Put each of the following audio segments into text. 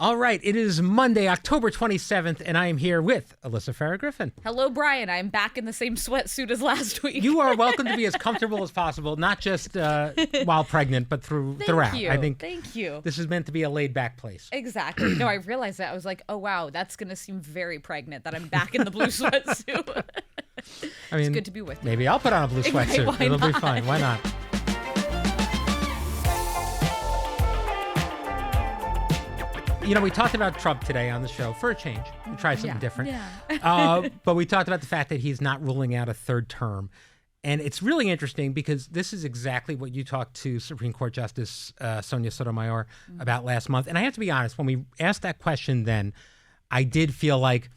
All right, it is Monday, October 27th, and I am here with Alyssa Farah Griffin. Hello, Brian. I'm back in the same sweatsuit as last week. You are welcome to be as comfortable as possible, not just while pregnant, but throughout. You. I think Thank you. This is meant to be a laid-back place. Exactly. No, I realized that. I was like, oh, wow, that's going to seem very pregnant that I'm back in the blue sweatsuit. I mean, it's good to be with you. Maybe I'll put on a blue sweatsuit. Why It'll be not? fine. Why not? You know, we talked about Trump today on the show for a change. We tried something different. Yeah. But we talked about the fact that he's not ruling out a third term. And it's really interesting because this is exactly what you talked to Supreme Court Justice Sonia Sotomayor about last month. And I have to be honest, when we asked that question then, I did feel like,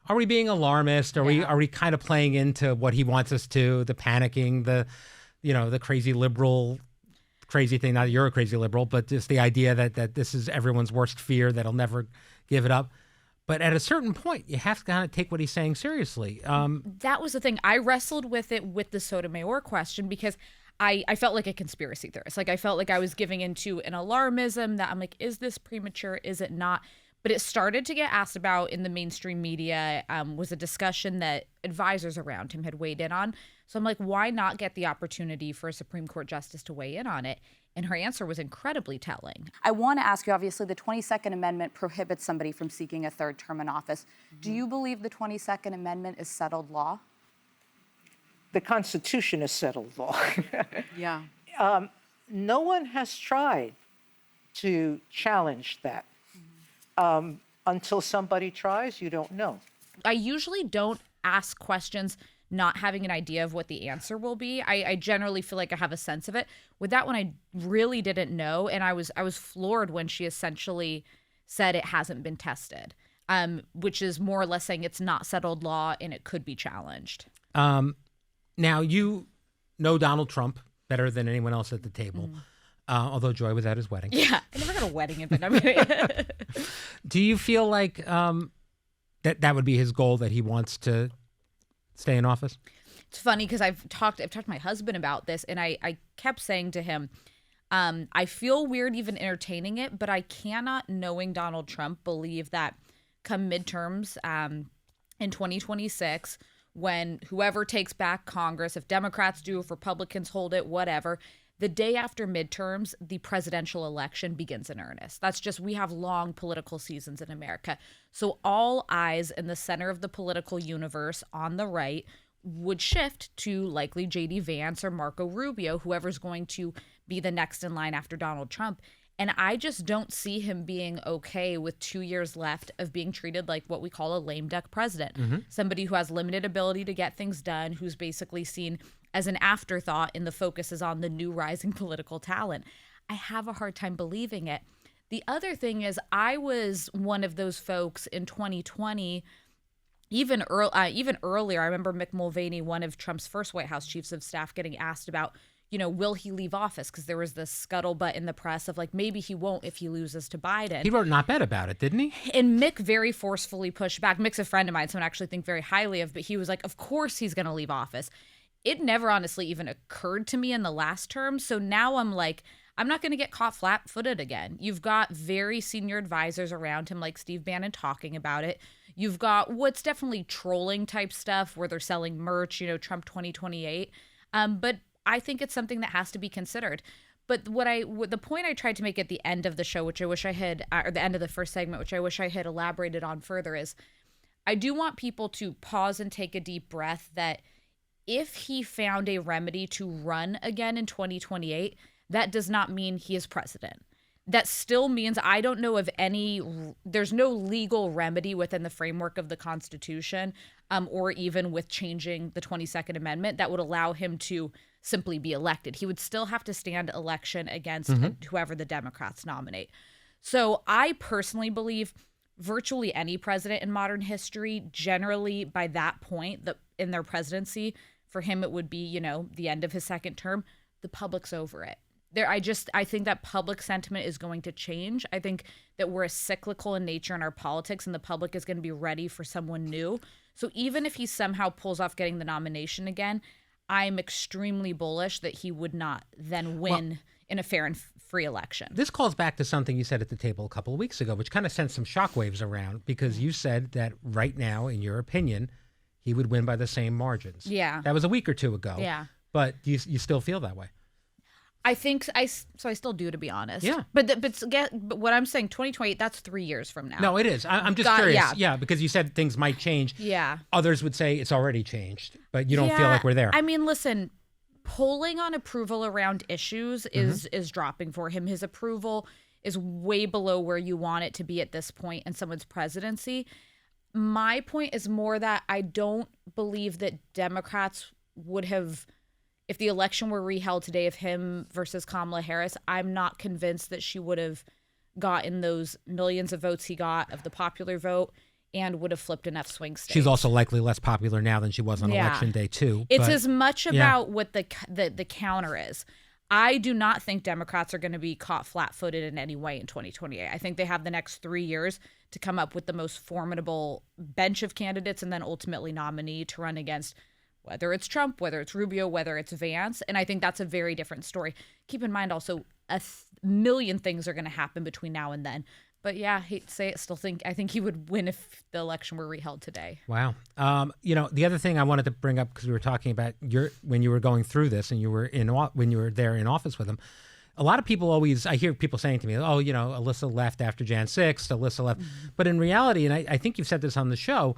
are we being alarmist? Are we kind of playing into what he wants us to, the panicking, the crazy liberal crazy thing? Not that you're a crazy liberal, but just the idea that this is everyone's worst fear, that he'll never give it up. But at a certain point, you have to kind of take what he's saying seriously. That was the thing. I wrestled with it with the Sotomayor question because I felt like a conspiracy theorist. Like I felt like I was giving into an alarmism that I'm like, is this premature? Is it not? But it started to get asked about in the mainstream media, was a discussion that advisors around him had weighed in on. So I'm like, why not get the opportunity for a Supreme Court justice to weigh in on it? And her answer was incredibly telling. I want to ask you, obviously, the 22nd Amendment prohibits somebody from seeking a third term in office. Do you believe the 22nd Amendment is settled law? The Constitution is settled law. Yeah. No one has tried to challenge that. Until somebody tries, you don't know. I usually don't ask questions not having an idea of what the answer will be. I generally feel like I have a sense of it. With that one, I really didn't know, and I was floored when she essentially said it hasn't been tested, which is more or less saying it's not settled law and it could be challenged. Now, you know Donald Trump better than anyone else at the table, although Joy was at his wedding. Yeah, I never got a wedding event. I mean, Do you feel like that would be his goal, that he wants to stay in office? It's funny because I've talked to my husband about this, and I kept saying to him, I feel weird even entertaining it, but I cannot, knowing Donald Trump, believe that come midterms in 2026, when whoever takes back Congress, if Democrats do, if Republicans hold it, whatever, the day after midterms, the presidential election begins in earnest. That's just, we have long political seasons in America. So all eyes in the center of the political universe on the right would shift to likely J.D. Vance or Marco Rubio, whoever's going to be the next in line after Donald Trump. And I just don't see him being okay with 2 years left of being treated like what we call a lame duck president. Somebody who has limited ability to get things done, who's basically seen as an afterthought, and the focus is on the new rising political talent. I have a hard time believing it. The other thing is, I was one of those folks in 2020, even earlier. I remember Mick Mulvaney, one of Trump's first White House chiefs of staff, getting asked about, will he leave office? Because there was this scuttlebutt in the press of like, maybe he won't if he loses to Biden. He wrote an op-ed about it, didn't he? And Mick very forcefully pushed back. Mick's a friend of mine, someone I actually think very highly of, but he was like, of course he's going to leave office. It never honestly even occurred to me in the last term. So now I'm like, I'm not going to get caught flat-footed again. You've got very senior advisors around him like Steve Bannon talking about it. You've got what's definitely trolling type stuff where they're selling merch, Trump 2028. But I think it's something that has to be considered. But the point I tried to make at the end of the show, which I wish I had, or the end of the first segment, which I wish I had elaborated on further, is I do want people to pause and take a deep breath that if he found a remedy to run again in 2028, that does not mean he is president. That still means I don't know of there's no legal remedy within the framework of the Constitution, or even with changing the 22nd Amendment that would allow him to simply be elected. He would still have to stand election against whoever the Democrats nominate. So I personally believe virtually any president in modern history, generally by that point in their presidency, for him it would be, the end of his second term, the public's over it. I think that public sentiment is going to change. I think that we're cyclical in nature in our politics, and the public is going to be ready for someone new. So even if he somehow pulls off getting the nomination again, I'm extremely bullish that he would not then win in a fair and free election. This calls back to something you said at the table a couple of weeks ago, which kind of sent some shockwaves around, because you said that right now, in your opinion, he would win by the same margins. Yeah. That was a week or two ago. Yeah. But you still feel that way? I think I still do, to be honest. Yeah. But what I'm saying, 2028, that's 3 years from now. No, it is. I'm just curious. Yeah. Yeah, because you said things might change. Yeah. Others would say it's already changed, but you don't feel like we're there. I mean, listen, polling on approval around issues is dropping for him. His approval is way below where you want it to be at this point in someone's presidency. My point is more that I don't believe that Democrats would have, if the election were reheld today of him versus Kamala Harris, I'm not convinced that she would have gotten those millions of votes he got of the popular vote and would have flipped enough swing states. She's also likely less popular now than she was on election day, too. It's as much about what the counter is. I do not think Democrats are going to be caught flat-footed in any way in 2028. I think they have the next 3 years to come up with the most formidable bench of candidates and then ultimately nominee to run against, whether it's Trump, whether it's Rubio, whether it's Vance. And I think that's a very different story. Keep in mind also, a million things are going to happen between now and then. But yeah, I hate to say it, I think he would win if the election were reheld today. Wow. The other thing I wanted to bring up, because we were talking about when you were going through this and when you were there in office with him, a lot of people I hear people saying to me, oh, Alyssa left after Jan 6th, Alyssa left. Mm-hmm. But in reality, and I think you've said this on the show,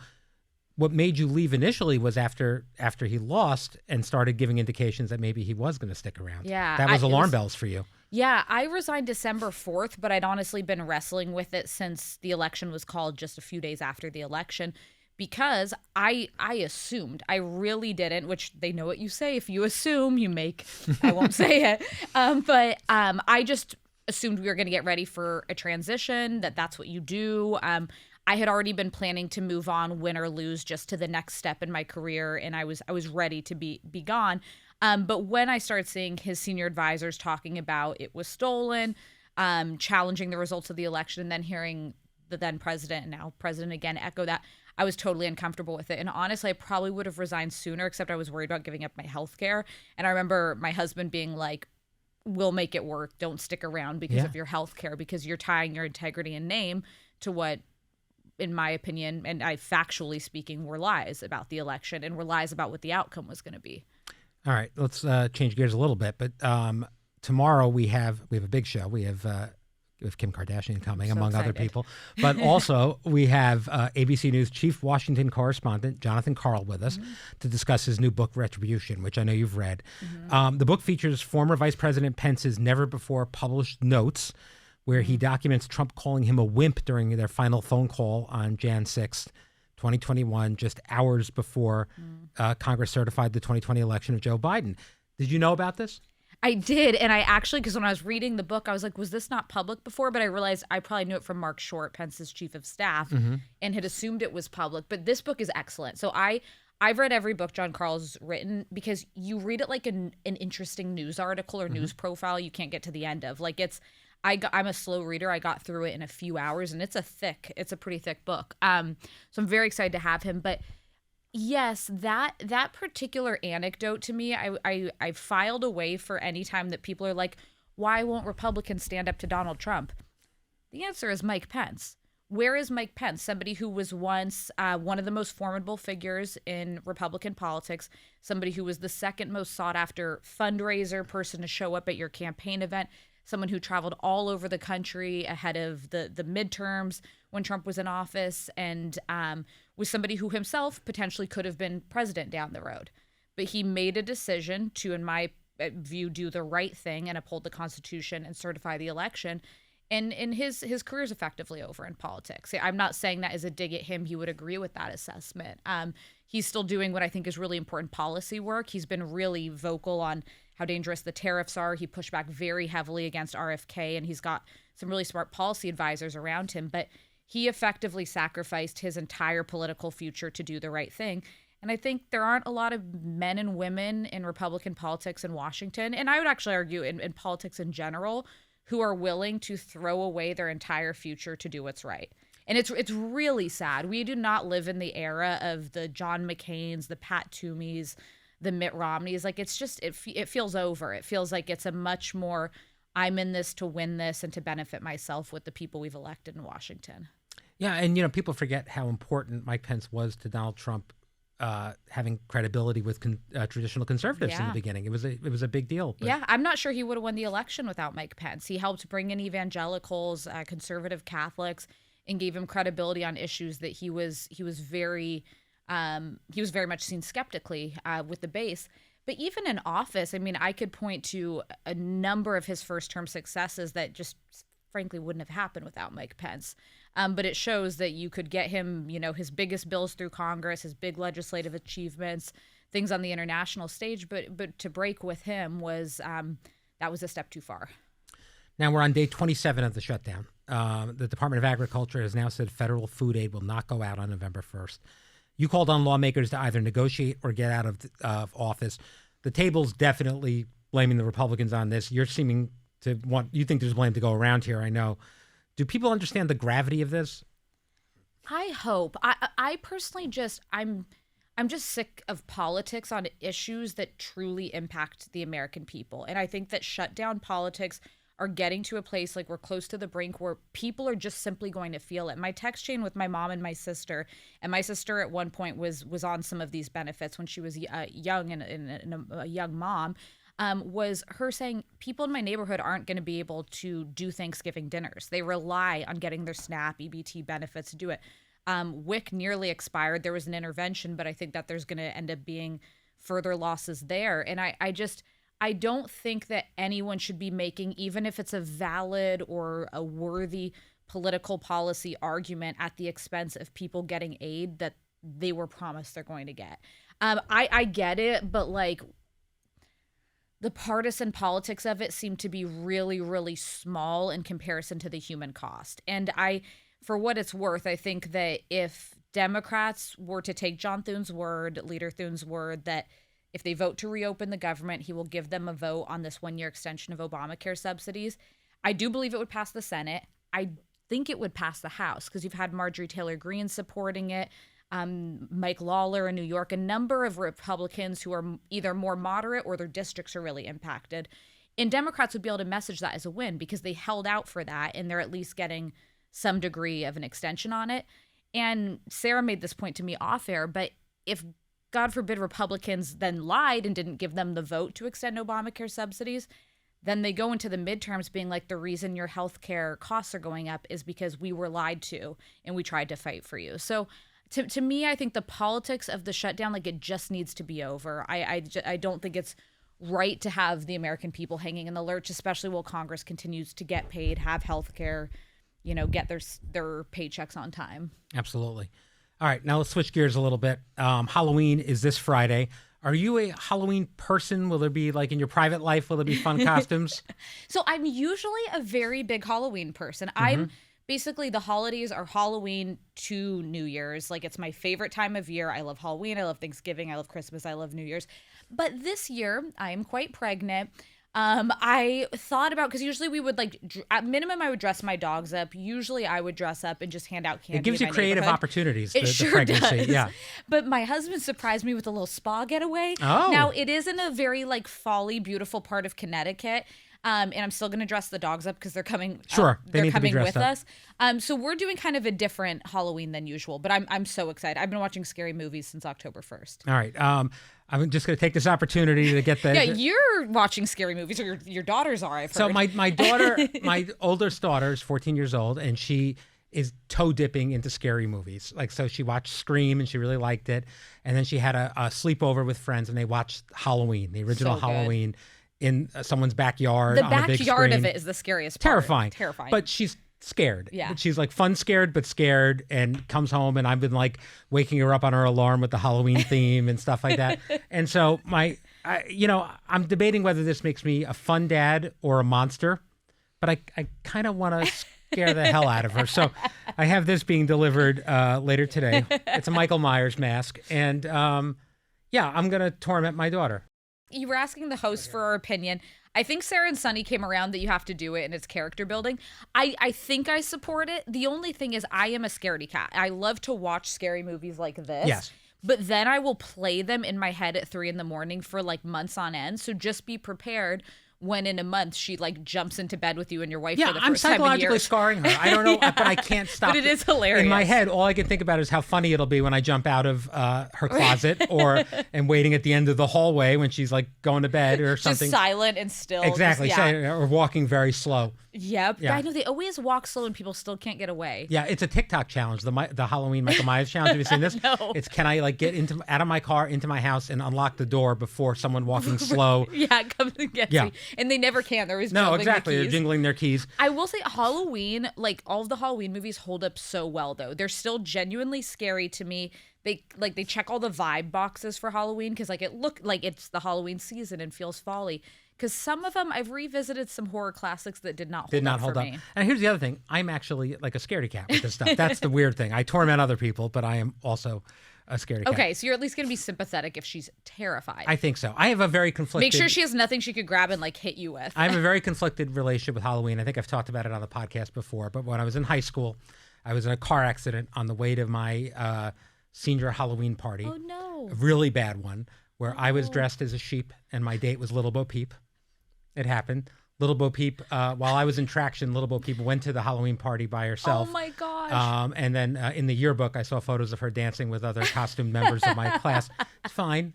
what made you leave initially was after he lost and started giving indications that maybe he was going to stick around. Yeah. That was alarm bells for you. Yeah, I resigned December 4th, but I'd honestly been wrestling with it since the election was called just a few days after the election, because I assumed, I really didn't, which they know what you say, if you assume, you make, I won't say it, but I just assumed we were going to get ready for a transition, that's what you do. I had already been planning to move on, win or lose, just to the next step in my career, and I was ready to be gone. But when I started seeing his senior advisors talking about it was stolen, challenging the results of the election, and then hearing the then president and now president again echo that, I was totally uncomfortable with it. And honestly, I probably would have resigned sooner, except I was worried about giving up my health care. And I remember my husband being like, we'll make it work. Don't stick around because of your health care, because you're tying your integrity and name to what, in my opinion, and I factually speaking, were lies about the election and were lies about what the outcome was going to be. All right, let's change gears a little bit. But tomorrow we have a big show. We have Kim Kardashian coming, among other people. But also we have ABC News chief Washington correspondent Jonathan Karl with us to discuss his new book, Retribution, which I know you've read. The book features former Vice President Pence's never-before-published notes, where he documents Trump calling him a wimp during their final phone call on Jan 6th, 2021, just hours before Congress certified the 2020 election of Joe Biden. Did you know about this? I did, and I actually, because when I was reading the book, I was like, was this not public before? But I realized I probably knew it from Mark Short, Pence's chief of staff, and had assumed it was public. But this book is excellent. So I've read every book John Karl's written, because you read it like an interesting news article or news profile you can't get to the end of. Like I'm a slow reader. I got through it in a few hours, and it's a pretty thick book. So I'm very excited to have him. But yes, that particular anecdote to me, I filed away for any time that people are like, why won't Republicans stand up to Donald Trump? The answer is Mike Pence. Where is Mike Pence? Somebody who was once one of the most formidable figures in Republican politics, somebody who was the second most sought after fundraiser person to show up at your campaign event, someone who traveled all over the country ahead of the midterms when Trump was in office, and was somebody who himself potentially could have been president down the road. But he made a decision to, in my view, do the right thing and uphold the Constitution and certify the election. And his career's effectively over in politics. I'm not saying that as a dig at him. He would agree with that assessment. He's still doing what I think is really important policy work. He's been really vocal on how dangerous the tariffs are. He pushed back very heavily against RFK, and he's got some really smart policy advisors around him. But he effectively sacrificed his entire political future to do the right thing. And I think there aren't a lot of men and women in Republican politics in Washington, and I would actually argue in politics in general, who are willing to throw away their entire future to do what's right. And it's really sad. We do not live in the era of the John McCains, the Pat Toomeys, the Mitt Romneys. Like, it's just, it feels over. It feels like it's a much more I'm in this to win this and to benefit myself with the people we've elected in Washington. Yeah, and people forget how important Mike Pence was to Donald Trump, having credibility with traditional conservatives in the beginning. It was a big deal. But. Yeah, I'm not sure he would have won the election without Mike Pence. He helped bring in evangelicals, conservative Catholics, and gave him credibility on issues that he was very much seen skeptically with the base. But even in office, I mean, I could point to a number of his first-term successes that just frankly wouldn't have happened without Mike Pence. But it shows that you could get him, his biggest bills through Congress, his big legislative achievements, things on the international stage. But to break with him was that was a step too far. Now we're on day 27 of the shutdown. The Department of Agriculture has now said federal food aid will not go out on November 1st. You called on lawmakers to either negotiate or get out of office. The table's definitely blaming the Republicans on this. You're seeming to you think there's blame to go around here, I know. Do people understand the gravity of this? I hope. I personally I'm just sick of politics on issues that truly impact the American people. And I think that shutdown politics are getting to a place like we're close to the brink where people are just simply going to feel it. My text chain with my mom and my sister at one point was on some of these benefits when she was young and a young mom, was her saying people in my neighborhood aren't going to be able to do Thanksgiving dinners. They rely on getting their SNAP, EBT benefits to do it. WIC nearly expired. There was an intervention, but I think that there's going to end up being further losses there. And I don't think that anyone should be making, even if it's a valid or a worthy political policy argument, at the expense of people getting aid that they were promised they're going to get. I get it, but the partisan politics of it seem to be really, really small in comparison to the human cost. And for what it's worth, I think that if Democrats were to take John Thune's word, Leader Thune's word, that if they vote to reopen the government, he will give them a vote on this 1-year extension of Obamacare subsidies. I do believe it would pass the Senate. I think it would pass the House because you've had Marjorie Taylor Greene supporting it, Mike Lawler in New York, a number of Republicans who are either more moderate or their districts are really impacted. And Democrats would be able to message that as a win because they held out for that and they're at least getting some degree of an extension on it. And Sarah made this point to me off air, but if God forbid Republicans then lied and didn't give them the vote to extend Obamacare subsidies, then they go into the midterms being like, the reason your health care costs are going up is because we were lied to and we tried to fight for you. So to me, I think the politics of the shutdown, it just needs to be over. I don't think it's right to have the American people hanging in the lurch, especially while Congress continues to get paid, have health care, get their paychecks on time. Absolutely. All right, now let's switch gears a little bit. Halloween is this Friday. Are you a Halloween person? Will there be, in your private life, will there be fun costumes? So I'm usually a very big Halloween person. I'm basically, the holidays are Halloween to New Year's. It's my favorite time of year. I love Halloween. I love Thanksgiving. I love Christmas. I love New Year's. But this year, I am quite pregnant. I thought about, because usually we would at minimum I would dress my dogs up. Usually I would dress up and just hand out candy. It gives you creative opportunities. It sure does. Yeah. But my husband surprised me with a little spa getaway. Oh. Now it is in a very folly, beautiful part of Connecticut. And I'm still going to dress the dogs up because they're coming. Sure, they're coming with up. us. So we're doing kind of a different Halloween than usual. But I'm so excited. I've been watching scary movies since October 1st. All right. I'm just going to take this opportunity to get the. Yeah, you're watching scary movies, or your daughters are. I've heard. So my daughter, my oldest daughter, is 14 years old, and she is toe dipping into scary movies. So she watched Scream and she really liked it, and then she had a sleepover with friends and they watched Halloween, the original Halloween, in someone's backyard. The on a big backyard screen. of it is the scariest part. Terrifying. But she's scared. Yeah. She's fun scared, but scared, and comes home, and I've been waking her up on her alarm with the Halloween theme and stuff like that. And so I'm debating whether this makes me a fun dad or a monster, but I kind of want to scare the hell out of her. So I have this being delivered later today. It's a Michael Myers mask. And I'm going to torment my daughter. You were asking the host for our opinion. I think Sarah and Sunny came around that you have to do it and it's character building. I think I support it. The only thing is I am a scaredy cat. I love to watch scary movies like this. Yes. But then I will play them in my head at 3 a.m. for months on end. So just be prepared when in a month she like jumps into bed with you and your wife Yeah, for the I'm first time in psychologically years. scarring her. I don't know, but I can't stop. But it is hilarious. In my head, all I can think about is how funny it'll be when I jump out of her closet or am waiting at the end of the hallway when she's like going to bed or something. Just silent and still. Exactly. Just, yeah. Or walking very slow. Yep. Yeah. I know they always walk slow and people still can't get away. Yeah, it's a TikTok challenge, the Halloween Michael Myers challenge. Have you seen this? No. It's can I like get out of my car into my house and unlock the door before someone walking slow? Yeah, comes and gets Yeah. me. And they never can. They're always No, juggling exactly. the They're keys. jingling their keys. I will say Halloween, like all of the Halloween movies hold up so well though. They're still genuinely scary to me. They check all the vibe boxes for Halloween because like it look like it's the Halloween season and feels folly. Because some of them, I've revisited some horror classics that did not hold up. Me. And here's the other thing. I'm actually like a scaredy cat with this stuff. That's the weird thing. I torment other people, but I am also a scaredy cat. Okay, so you're at least going to be sympathetic if she's terrified. I think so. I have a very conflicted... Make sure she has nothing she could grab and like hit you with. I have a very conflicted relationship with Halloween. I think I've talked about it on the podcast before, but when I was in high school, I was in a car accident on the way to my senior Halloween party. Oh, no. A really bad one, where I was dressed as a sheep and my date was Little Bo Peep. It happened. Little Bo Peep, while I was in traction, Little Bo Peep went to the Halloween party by herself. Oh my gosh. And then in the yearbook, I saw photos of her dancing with other costumed members of my class. It's fine,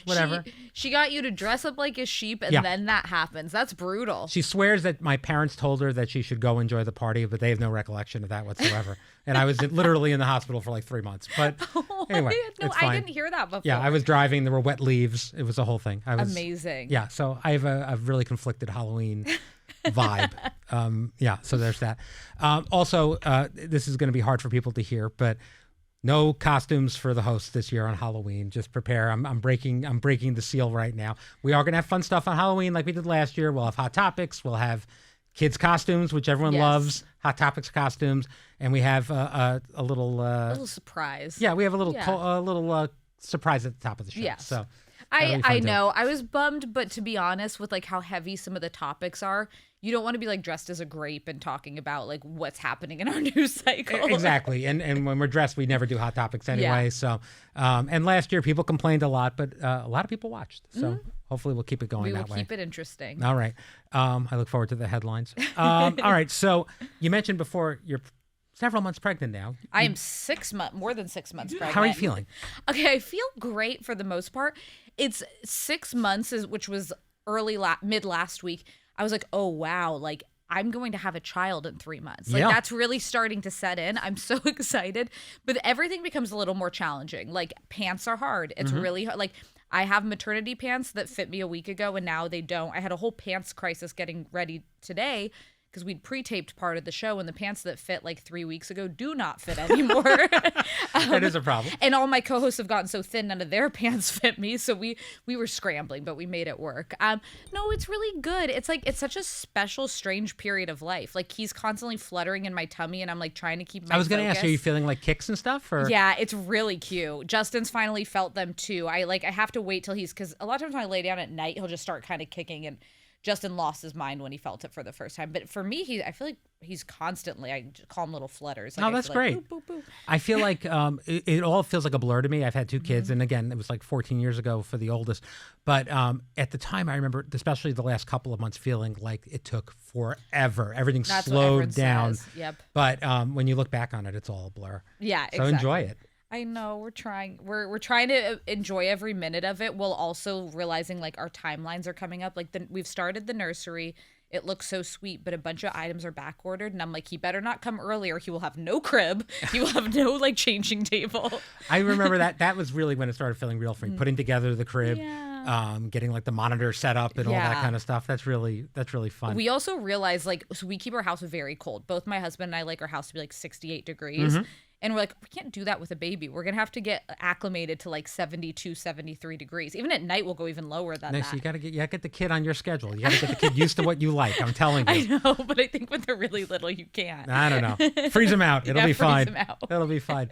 whatever. She got you to dress up like a sheep, and then that happens. That's brutal. She swears that my parents told her that she should go enjoy the party, but they have no recollection of that whatsoever. And I was literally in the hospital for like 3 months. But anyway, it's fine. I didn't hear that before. Yeah, I was driving. There were wet leaves. It was a whole thing. Amazing. Yeah, so I have a really conflicted Halloween vibe. So there's that. Also, this is going to be hard for people to hear, but no costumes for the hosts this year on Halloween. Just prepare. I'm breaking the seal right now. We are going to have fun stuff on Halloween like we did last year. We'll have Hot Topics. We'll have kids costumes, which everyone loves. Hot Topics costumes, and we have a little surprise. Yeah, we have a little surprise at the top of the show. Yes. So I know. I was bummed, but to be honest, with like how heavy some of the topics are, you don't want to be like dressed as a grape and talking about like what's happening in our news cycle. Exactly. And when we're dressed, we never do Hot Topics anyway. Yeah. So, and last year people complained a lot, but a lot of people watched. So hopefully we'll keep it going that way. We will keep it interesting. All right. I look forward to the headlines. All right. So you mentioned before you're several months pregnant now. I am more than 6 months pregnant. How are you feeling? Okay, I feel great for the most part. It's 6 months, which was mid last week. I was like, oh, wow, like I'm going to have a child in 3 months. Like that's really starting to set in. I'm so excited. But everything becomes a little more challenging. Like pants are hard. It's really hard. Like I have maternity pants that fit me a week ago and now they don't. I had a whole pants crisis getting ready today because we'd pre-taped part of the show and the pants that fit like 3 weeks ago do not fit anymore. That is a problem. And all my co-hosts have gotten so thin, none of their pants fit me. So we were scrambling, but we made it work. No, it's really good. It's like, it's such a special, strange period of life. Like he's constantly fluttering in my tummy and I'm like trying to keep my I was going to ask, focus. are you feeling like kicks and stuff? Or? Yeah, it's really cute. Justin's finally felt them too. I have to wait till because a lot of times when I lay down at night, he'll just start kind of kicking and Justin lost his mind when he felt it for the first time. But for me, I feel like he's constantly, I call him little flutters. Like That's great. Like, boop, boop, boop. I feel like it all feels like a blur to me. I've had 2 kids, and again, it was like 14 years ago for the oldest. But at the time, I remember, especially the last couple of months, feeling like it took forever. Everything That's what slowed everyone down. says. Yep. But when you look back on it, it's all a blur. Yeah, So exactly. enjoy it. I know we're trying. We're trying to enjoy every minute of it while also realizing like our timelines are coming up. Like we've started the nursery. It looks so sweet, but a bunch of items are back ordered, and I'm like, he better not come earlier. He will have no crib. He will have no like changing table. I remember that was really when it started feeling real for me. Putting together the crib, getting like the monitor set up and all that kind of stuff. That's really fun. We also realized so we keep our house very cold. Both my husband and I like our house to be like 68 degrees. And we're like, we can't do that with a baby. We're going to have to get acclimated to like 72, 73 degrees. Even at night, we'll go even lower than that. So you got to get the kid on your schedule. You got to get the kid used to what you like. I'm telling you. I know, but I think when they're really little, you can't. I don't know. Freeze them out. It'll be fine. Freeze them out. It'll be fine.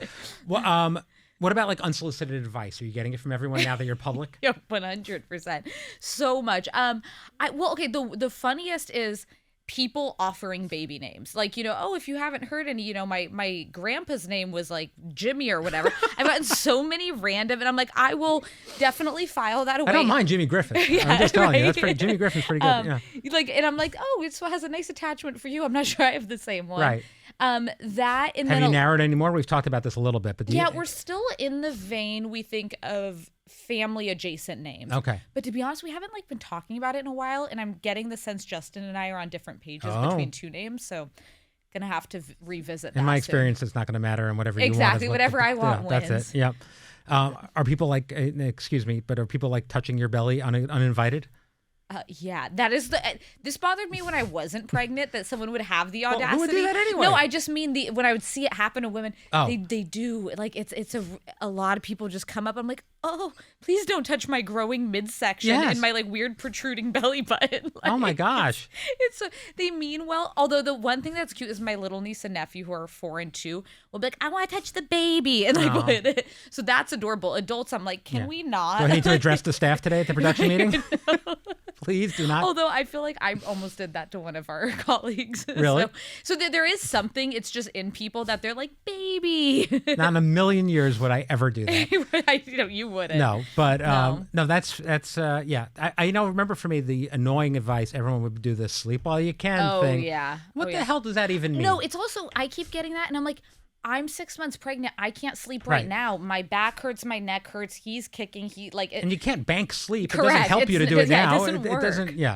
Well, what about like unsolicited advice? Are you getting it from everyone now that you're public? Yeah, 100%. So much. The funniest is people offering baby names. Like, oh, if you haven't heard any, my grandpa's name was like Jimmy or whatever. I've gotten so many random, and I'm like, I will definitely file that away. I don't mind Jimmy Griffin. I'm just telling you, Jimmy Griffin's pretty good. And I'm like, oh, it has a nice attachment for you. I'm not sure I have the same one. Right. That and have then you narrowed anymore? We've talked about this a little bit, but we're still in the vein, we think, of family adjacent names. Okay. But to be honest, we haven't been talking about it in a while, and I'm getting the sense Justin and I are on different pages between two names, so gonna have to revisit that. In my soon. experience, it's not gonna matter, and whatever you want. Exactly, whatever I want wins. That's it. Yep. Are people like, excuse me, but are people like touching your belly uninvited? Yeah, that is this bothered me when I wasn't pregnant, that someone would have the audacity. Who would do that anyway? No, I just mean when I would see it happen to women, Oh. they do. Like, it's a lot of people just come up. I'm like, oh, please don't touch my growing midsection and my weird protruding belly button. Oh my gosh. They mean well. Although the one thing that's cute is my little niece and nephew, who are 4 and 2, will be like, I want to touch the baby, and so that's adorable. Adults, I'm like, can we not? Do I need to address the staff today at the production meeting? Please do not. Although I feel like I almost did that to one of our colleagues. Really? So there is something, it's just in people that they're like, baby. Not in a million years would I ever do that. You wouldn't. No, but no, that's yeah. I remember for me, the annoying advice everyone would do the sleep while you can thing. Yeah. What the hell does that even mean? No, it's also, I keep getting that, and I'm like, I'm 6 months pregnant. I can't sleep right now. My back hurts. My neck hurts. He's kicking. And you can't bank sleep. Correct. It doesn't help you to do it now. It doesn't work. It doesn't. Yeah.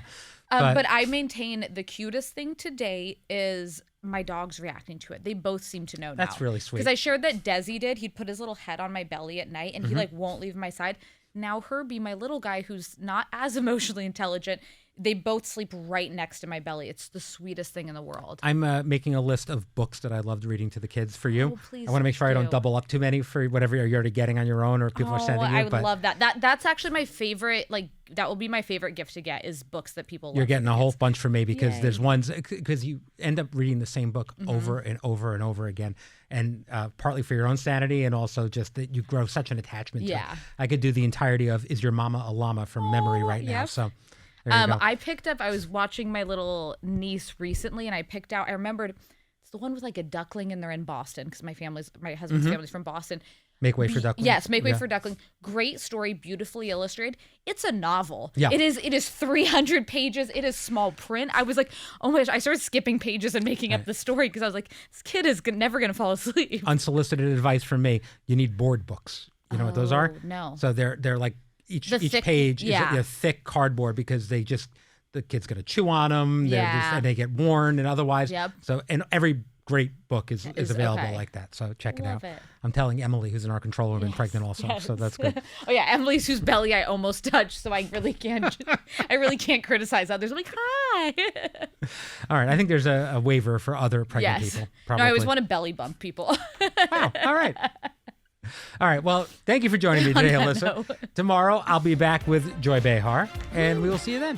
But I maintain the cutest thing today is my dog's reacting to it. They both seem to know now. That's really sweet. Because I shared that Desi did. He'd put his little head on my belly at night, and he won't leave my side. Now Herbie, my little guy, who's not as emotionally intelligent, they both sleep right next to my belly. It's the sweetest thing in the world. I'm making a list of books that I loved reading to the kids for you. Oh, please I want to make sure I don't do. double up too many for whatever you're already getting on your own or people are sending you. I would love that. That's actually my favorite. That will be my favorite gift to get, is books that people love. You're getting a whole bunch from me because Yay. there's ones, because you end up reading the same book over and over and over again. And partly for your own sanity, and also just that you grow such an attachment to it. I could do the entirety of Is Your Mama a Llama from memory right now. So there you go. I was watching my little niece recently, and I remembered it's the one with a duckling, and they're in Boston, because my husband's family's from Boston. Make Way for Duckling. Yes, Make Way for Duckling. Great story, beautifully illustrated. It's a novel. Yeah. It is 300 pages. It is small print. I was like, oh my gosh, I started skipping pages and making up the story, because I was like, this kid is never going to fall asleep. Unsolicited advice from me: you need board books. You know what those are? No. So they're like each thick, page is yeah. a thick cardboard, because the kid's gonna chew on them. And they get worn and otherwise. Yep. So, and every great book is available okay. like that. So check it out. Love it. I'm telling Emily, who's in our control room and pregnant also. Yes. So that's good. Oh yeah, Emily's, whose belly I almost touched, so I really can't criticize others. I'm like, hi. All right. I think there's a waiver for other pregnant people. Probably. No, I always want to belly bump people. Wow. All right. All right. Well, thank you for joining me today, Alyssa. Tomorrow, I'll be back with Joy Behar, and we will see you then.